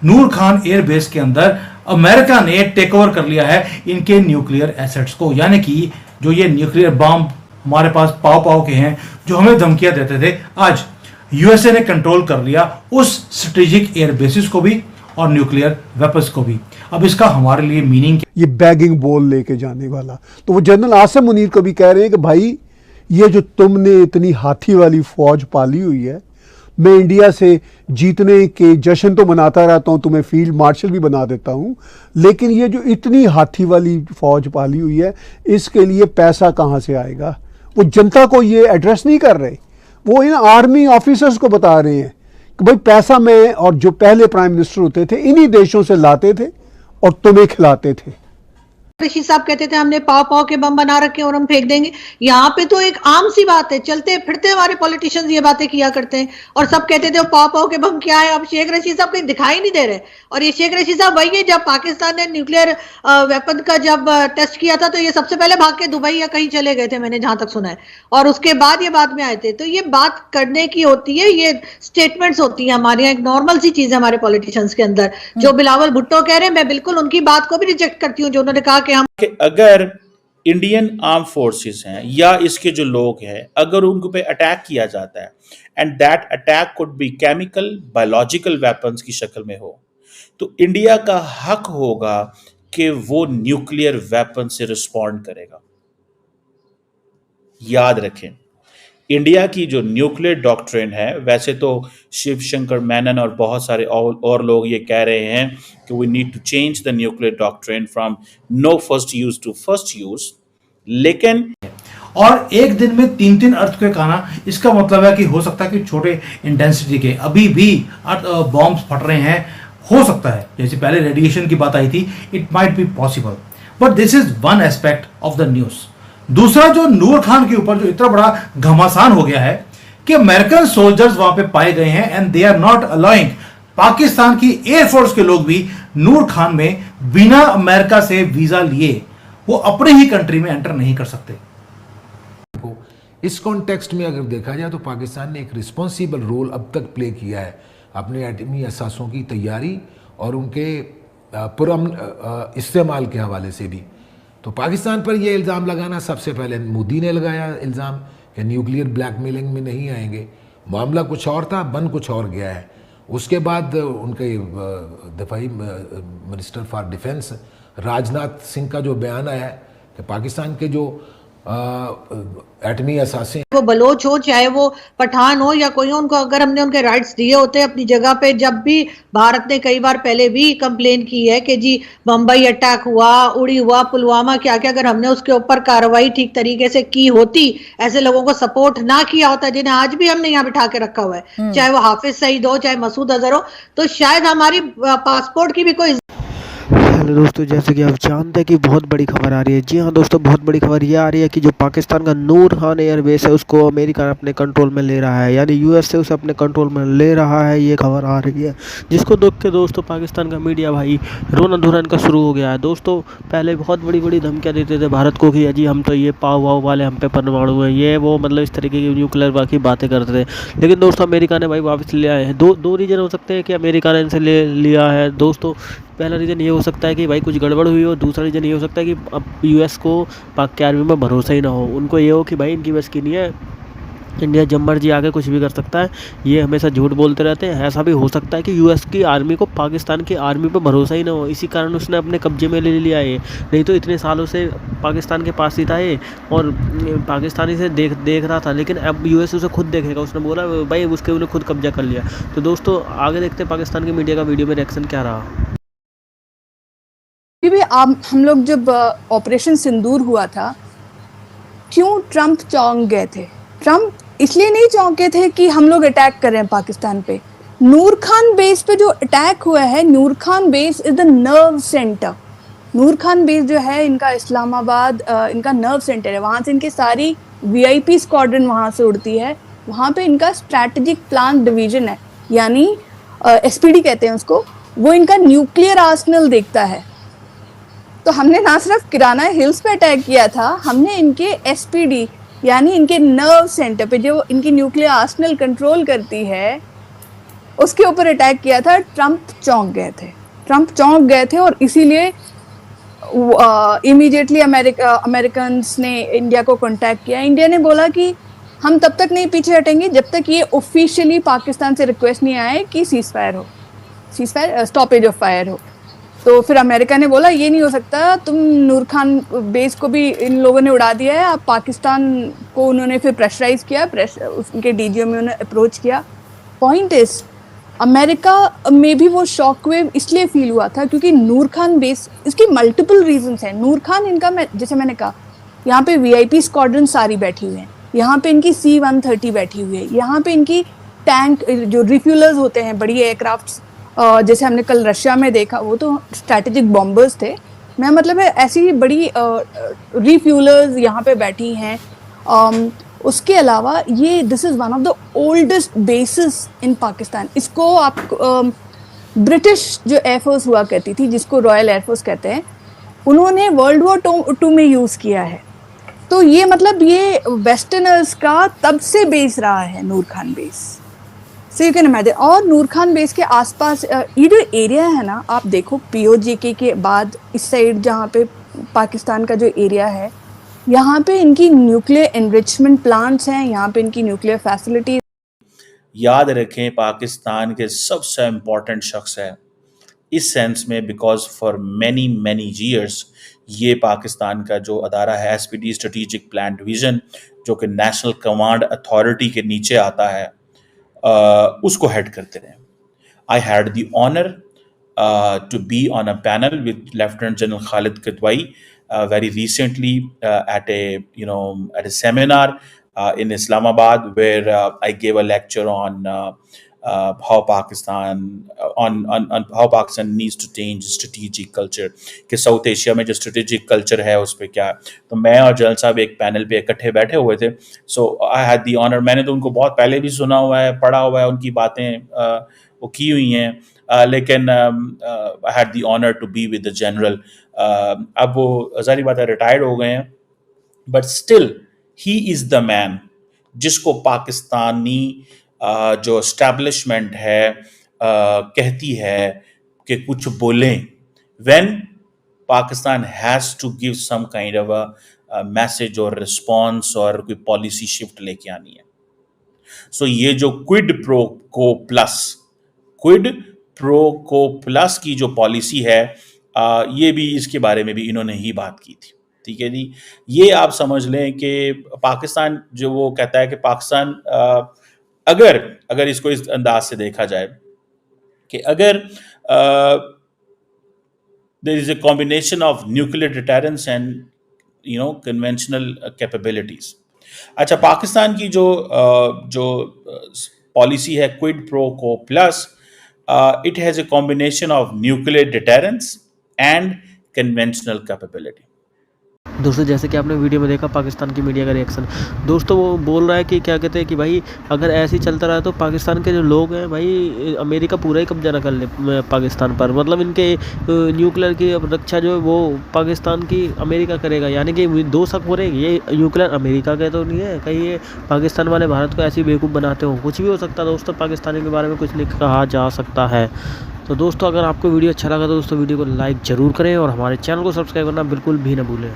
नूर Khan airbase के अंदर America ने टेक ओवर कर लिया है इनके न्यूक्लियर एसेट्स को, यानी कि जो ये न्यूक्लियर बम हमारे पास पाव पाव के हैं जो हमें धमकियां देते थे, आज यूएसए ने कंट्रोल कर लिया उस स्ट्रेटेजिक एयरबेसिस को भी और न्यूक्लियर वेपन्स को भी। अब इसका हमारे लिए मीनिंग क्या? ये बैगिंग बॉल लेके जाने वाला, तो वो जनरल आसिम मुनीर को भी कह रहे हैं कि भाई ये जो तुमने इतनी हाथी वाली फौज पाली हुई है, मैं इंडिया से जीतने के जश्न तो मनाता रहता हूं, तुम्हें फील्ड मार्शल भी बना देता हूं, लेकिन ये जो इतनी हाथी वाली फौज पाली हुई है इसके लिए पैसा कहां से आएगा? वो जनता को ये एड्रेस नहीं कर रहे, वो इन आर्मी ऑफिसर्स को बता रहे हैं कि भाई पैसा मैं और जो पहले प्राइम मिनिस्टर होते थे इन्हीं देशों से लाते थे और तुम्हें खिलाते थे। ऋषि साहब कहते थे हमने पाव पाव के बम बना रखे और हम फेंक देंगे। यहाँ पे तो एक आम सी बात है, चलते फिरते हमारे पॉलिटिशियंस ये बातें किया करते हैं और सब कहते थे पाव पाव के बम क्या है। अब शेख रशीद साहब कहीं दिखाई नहीं दे रहे, और ये शेख रशीद साहब वही है जब पाकिस्तान ने न्यूक्लियर वेपन का जब टेस्ट किया था तो ये सबसे पहले भाग के दुबई या कहीं चले गए थे, मैंने जहां तक सुना है, और उसके बाद ये बाद में आए थे। तो ये बात करने की होती है, ये स्टेटमेंट्स होती है हमारे यहाँ, एक नॉर्मल सी चीज है हमारे पॉलिटिशियंस के अंदर। जो बिलावल भुट्टो कह रहे हैं मैं बिल्कुल उनकी बात को भी रिजेक्ट करती हूँ, जो उन्होंने कहा कि हम कि अगर इंडियन आर्म फोर्सेस हैं या इसके जो लोग हैं अगर उन पे अटैक किया जाता है and that attack could be chemical biological weapons की शक्ल में हो, तो इंडिया का हक होगा कि वो न्यूक्लियर वेपन से रिस्पॉन्ड करेगा। याद रखें, इंडिया की जो न्यूक्लियर डॉक्ट्रिन है, वैसे तो शिव शंकर मैनन और बहुत सारे और लोग ये कह रहे हैं कि we need to change the nuclear doctrine from no first use to first use, लेकिन और एक दिन में 3-3 अर्थक्वेक आना, इसका मतलब है कि हो सकता है कि छोटे इंटेंसिटी के अभी भी बॉम्ब्स फट रहे हैं, हो सकता है जैसे पहले रेडिएशन की बात आई थी, it might be possible, but this is one aspect of the news. दूसरा, जो नूर खान के ऊपर जो इतना बड़ा घमासान हो गया है कि अमेरिकन सोल्जर्स वहां पे पाए गए हैं and they are not allowing Pakistan की एयरफोर्स के लोग भी नूर खान में बिना अमेरिका से वीजा लिए वो अपने ही कंट्री में एंटर नहीं कर सकते। इस कॉन्टेक्स्ट में अगर देखा जाए तो पाकिस्तान ने एक रिस्पॉन्सिबल रोल अब तक प्ले किया है अपने एटमी असासों की तैयारी और उनके पुरअमन इस्तेमाल के हवाले से भी। तो पाकिस्तान पर यह इल्ज़ाम लगाना, सबसे पहले मोदी ने लगाया इल्ज़ाम कि न्यूक्लियर ब्लैकमेलिंग में नहीं आएंगे, मामला कुछ और था, बन कुछ और गया है। उसके बाद उनके दफाई minister for defence Rajnath Singh का जो बयान आया है कि पाकिस्तान के जो एटमी असासे, वो बलोच हो चाहे वो पठान हो या कोई हो, उनको अगर हमने उनके राइट्स दिए होते अपनी जगह पे, जब भी भारत ने कई बार पहले भी कंप्लेन की है कि जी बम्बई अटैक हुआ, उड़ी हुआ, पुलवामा क्या क्या, अगर हमने उसके ऊपर कार्रवाई ठीक तरीके से की होती, ऐसे लोगों को सपोर्ट ना किया होता जिन्हें आज भी हमने यहाँ बिठा के रखा हुआ है, चाहे वो हाफिज सईद हो चाहे मसूद अजहर हो, तो शायद हमारी पासपोर्ट की भी कोई। हेलो दोस्तों, जैसे कि आप जानते हैं कि बहुत बड़ी खबर आ रही है। जी हाँ दोस्तों, बहुत बड़ी खबर ये आ रही है कि जो पाकिस्तान का नूर खान एयरबेस है उसको अमेरिका अपने कंट्रोल में ले रहा है, यानी यूएस से उसे अपने कंट्रोल में ले रहा है। ये खबर आ रही है जिसको देख के दोस्तों पाकिस्तान का मीडिया भाई रोना धोना इनका शुरू हो गया है। दोस्तों पहले बहुत बड़ी बड़ी धमकियाँ देते थे भारत को कि जी हम तो ये पाव वाव वाले, हम पे परमाणु है, ये वो, मतलब इस तरीके की न्यूक्लियर की बातें करते थे। लेकिन दोस्तों अमेरिका ने भाई वापस लिया है। दो रीज़न हो सकते हैं कि अमेरिका ने इनसे ले लिया है दोस्तों। पहला रीज़न ये हो सकता है कि भाई कुछ गड़बड़ हुई हो, दूसरा रीज़न ये हो सकता है कि अब यूएस को पाक के आर्मी में भरोसा ही ना हो, उनको ये हो कि भाई इनकी बस की नहीं है, इंडिया जब मर्जी आके कुछ भी कर सकता है, ये हमेशा झूठ बोलते रहते हैं। ऐसा भी हो सकता है कि यूएस की आर्मी को पाकिस्तान की आर्मी पर भरोसा ही ना हो, इसी कारण उसने अपने कब्जे में ले लिया है। नहीं तो इतने सालों से पाकिस्तान के पास ही था ये और पाकिस्तानी से देख रहा था, लेकिन अब यूएस उसे खुद देखेगा। उसने बोला भाई उसके उन्हें खुद कब्जा कर लिया। तो दोस्तों आगे देखते हैं पाकिस्तान की मीडिया का वीडियो में रिएक्शन क्या रहा। भी हम लोग जब ऑपरेशन सिंदूर हुआ था, क्यों ट्रंप चौंक गए थे? ट्रंप इसलिए नहीं चौंके थे कि हम लोग अटैक कर रहे हैं पाकिस्तान पे। नूर खान बेस पे जो अटैक हुआ है, Noor Khan base is the nerve centre. Noor Khan base जो है इनका इस्लामाबाद इनका नर्व सेंटर है। वहाँ से इनकी सारी वीआईपी स्क्वाड्रन वहाँ से उड़ती है। वहाँ पे इनका स्ट्रैटेजिक प्लान डिवीजन है, यानी एसपीडी कहते हैं उसको। वो इनका न्यूक्लियर आर्सेनल देखता है। तो हमने ना सिर्फ किराना हिल्स पे अटैक किया था, हमने इनके एसपीडी यानी इनके नर्व सेंटर पे जो इनकी न्यूक्लियर आर्सेनल कंट्रोल करती है, उसके ऊपर अटैक किया था, ट्रम्प चौंक गए थे। ट्रम्प चौंक गए थे और इसीलिए इमीडिएटली अमेरिकन्स ने इंडिया को कांटेक्ट किया। इंडिया ने बोला कि हम तब तक नहीं पीछे हटेंगे जब तक ये ऑफिशियली पाकिस्तान से रिक्वेस्ट नहीं आए कि सीज फायर हो, स्टॉपेज ऑफ फायर हो। तो फिर अमेरिका ने बोला ये नहीं हो सकता, तुम नूर खान बेस को भी इन लोगों ने उड़ा दिया है। अब पाकिस्तान को उन्होंने फिर प्रेशराइज किया, उनके डीजीओ में उन्होंने अप्रोच किया। पॉइंट इज अमेरिका में भी वो शॉक वेव इसलिए फील हुआ था क्योंकि नूर खान बेस, इसकी मल्टीपल रीजंस हैं। नूर खान इनका, जैसे मैंने कहा, यहाँ पे वीआईपी स्क्वाड्रन सारी बैठी हुई हैं, यहाँ पे इनकी C-130 बैठी हुई है, यहाँ पे इनकी टैंक जो रिफ्यूलर्स होते हैं, बड़ी एयरक्राफ्ट्स, जैसे हमने कल रशिया में देखा, वो तो स्ट्रैटेजिक बॉम्बर्स थे। मैं मतलब है ऐसी बड़ी रिफ्यूलर्स यहाँ पे बैठी हैं। उसके अलावा ये this is one of the oldest bases in Pakistan. इसको आप ब्रिटिश जो एयरफोर्स हुआ करती थी, जिसको रॉयल एयरफोर्स कहते हैं, उन्होंने वर्ल्ड वॉर 2 में यूज़ किया है। तो ये मतलब ये वेस्टर्नर्स का तब से बेस रहा है Noor Khan base. So you can imagine. और नूर खान बेस के आसपास ये जो एरिया है ना, आप देखो POJK के बाद इस साइड जहाँ पे पाकिस्तान का जो एरिया है, यहाँ पे इनकी न्यूक्लियर एनरिचमेंट प्लांट्स हैं, यहाँ पे इनकी न्यूक्लियर फैसिलिटीज। याद रखें, पाकिस्तान के सबसे इम्पोर्टेंट शख्स है इस सेंस में, because for many many years ये पाकिस्तान का जो अदारा है SPD स्ट्रेटेजिक प्लान डिवीज़न, जो कि नेशनल कमांड अथॉरिटी के नीचे आता है, उसको हेड करते रहे। I had the honour to be on a panel with lieutenant general Khalid Kidwai very recently at a seminar in Islamabad, where I gave a lecture on how Pakistan how Pakistan needs to change strategic culture, कि south Asia में जो strategic culture है उस पर क्या। तो मैं और जनरल साहब एक पैनल पे इकट्ठे बैठे हुए थे। सो आई हैड द ऑनर, मैंने तो उनको बहुत पहले भी सुना हुआ है, पढ़ा हुआ है, उनकी बातें वो की हुई हैं, लेकिन I had the honour to be with the general. अब वो ज़ाहिर बात है रिटायर्ड हो गए हैं, but still he is the man जिसको पाकिस्तानी जो एस्टैब्लिशमेंट है कहती है कि कुछ बोलें, when Pakistan has to give some kind of a message और रिस्पॉन्स और कोई पॉलिसी शिफ्ट लेके आनी है। सो ये जो क्विड प्रो को प्लस की जो पॉलिसी है, ये भी इसके बारे में भी इन्होंने ही बात की थी। ठीक है जी, ये आप समझ लें कि पाकिस्तान जो वो कहता है कि पाकिस्तान अगर इसको इस अंदाज से देखा जाए कि अगर there is a combination of nuclear deterrence and conventional capabilities. अच्छा, पाकिस्तान की जो पॉलिसी है quid pro quo plus, it has a combination of nuclear deterrence and conventional capability. दोस्तों जैसे कि आपने वीडियो में देखा पाकिस्तान की मीडिया का रिएक्शन। दोस्तों वो बोल रहा है कि क्या कहते हैं कि भाई अगर ऐसे ही चलता रहा तो पाकिस्तान के जो लोग हैं भाई, अमेरिका पूरा ही कब्जा न कर ले पाकिस्तान पर। मतलब इनके न्यूक्लियर की रक्षा जो है वो पाकिस्तान की अमेरिका करेगा। यानी कि दो शक हो रहे हैं, ये न्यूक्लियर अमेरिका के तो नहीं है, कहीं ये पाकिस्तान वाले भारत को ऐसी बेवकूफ़ बनाते हो। कुछ भी हो सकता है दोस्तों, पाकिस्तानी के बारे में कुछ नहीं कहा जा सकता है। तो दोस्तों अगर आपको वीडियो अच्छा लगा तो दोस्तों वीडियो को लाइक ज़रूर करें और हमारे चैनल को सब्सक्राइब करना बिल्कुल भी ना भूलें।